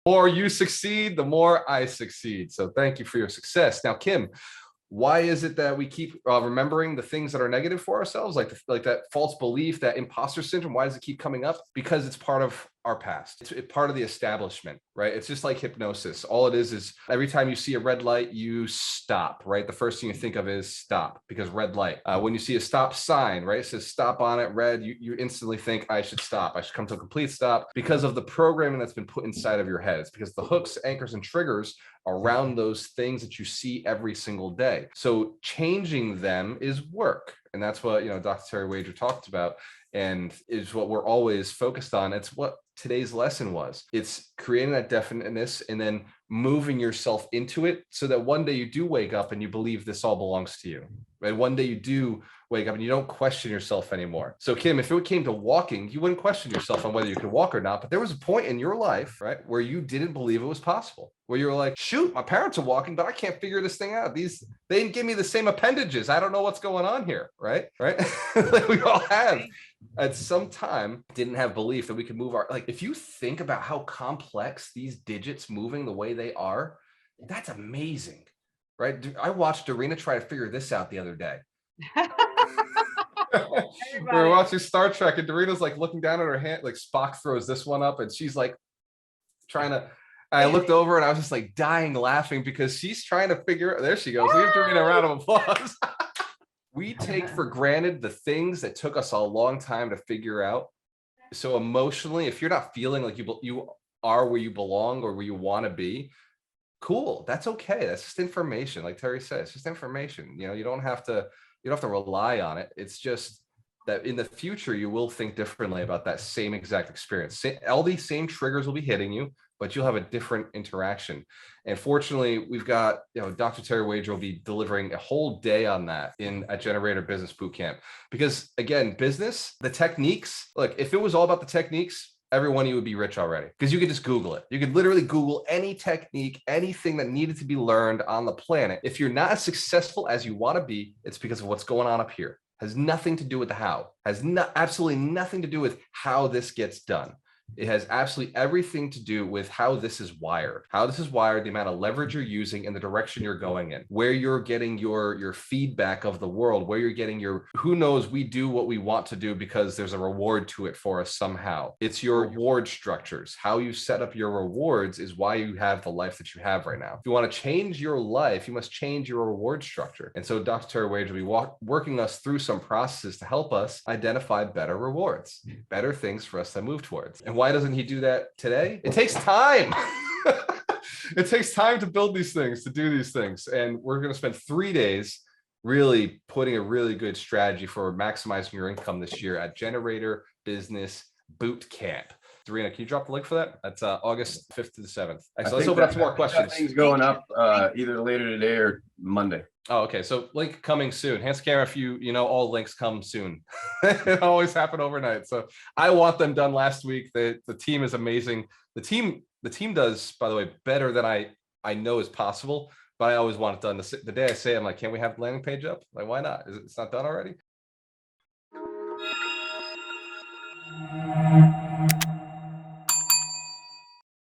more you succeed, the more I succeed. So thank you for your success. Now, Kim, why is it that we keep remembering the things that are negative for ourselves, like that false belief, that imposter syndrome? Why does it keep coming up? Because it's part of our past. It's part of the establishment, right? It's just like hypnosis. All it is every time you see a red light, you stop, right? The first thing you think of is stop, because red light. When you see a stop sign, right, it says stop on it, red, you instantly think I should stop. I should come to a complete stop, because of the programming that's been put inside of your head. It's because the hooks, anchors, and triggers around those things that you see every single day. So changing them is work. And that's what, Dr. Terry Wager talked about, and is what we're always focused on. It's what today's lesson was. It's creating that definiteness and then moving yourself into it, so that one day you do wake up and you believe this all belongs to you. Right? One day you do wake up and you don't question yourself anymore. So Kim, if it came to walking, you wouldn't question yourself on whether you could walk or not. But there was a point in your life, right, where you didn't believe it was possible, where you were like, shoot, my parents are walking, but I can't figure this thing out. They didn't give me the same appendages. I don't know what's going on here. Right. Like we all have at some time didn't have belief that we could move like, if you think about how complex these digits moving the way they are, that's amazing. Right. I watched Dorina try to figure this out the other day. We were watching Star Trek and Dorina's like looking down at her hand, like Spock throws this one up and she's like trying to, I looked over and I was just like dying laughing, because she's trying to figure, there she goes. We give Dorina a round of applause. We take for granted the things that took us a long time to figure out. So emotionally, if you're not feeling like you are where you belong or where you want to be, cool, that's okay. That's just information. Like Terry says, it's just information. You don't have to rely on it. It's just that in the future, you will think differently about that same exact experience. All these same triggers will be hitting you, but you'll have a different interaction. And fortunately, we've got, Dr. Terry Wager will be delivering a whole day on that at Generator Business Bootcamp. Because again, business, the techniques, look, if it was all about the techniques, every one of you would be rich already, because you could just Google it. You could literally Google any technique, anything that needed to be learned on the planet. If you're not as successful as you want to be, it's because of what's going on up here. Has nothing to do with the how. Has absolutely nothing to do with how this gets done. It has absolutely everything to do with how this is wired. How this is wired, the amount of leverage you're using, and the direction you're going in, where you're getting your feedback of the world, where you're getting who knows, we do what we want to do because there's a reward to it for us somehow. It's your reward structures. How you set up your rewards is why you have the life that you have right now. If you want to change your life, you must change your reward structure. And so Dr. Terry Wager will be working us through some processes to help us identify better rewards, better things for us to move towards. And why doesn't he do that today? It takes time. It takes time to build these things, to do these things. And we're going to spend 3 days really putting a really good strategy for maximizing your income this year at Generator Business Bootcamp. Dorina, can you drop the link for that? That's August 5th to the 7th. So let's open up some more questions. Things going up either later today or Monday. Oh, okay. So link coming soon. Hands camera, if you know, all links come soon. It always happen overnight. So I want them done last week. The team is amazing. The team does, by the way, better than I know is possible. But I always want it done. The day I say, I'm like, can't we have the landing page up? Like, why not? It's not done already?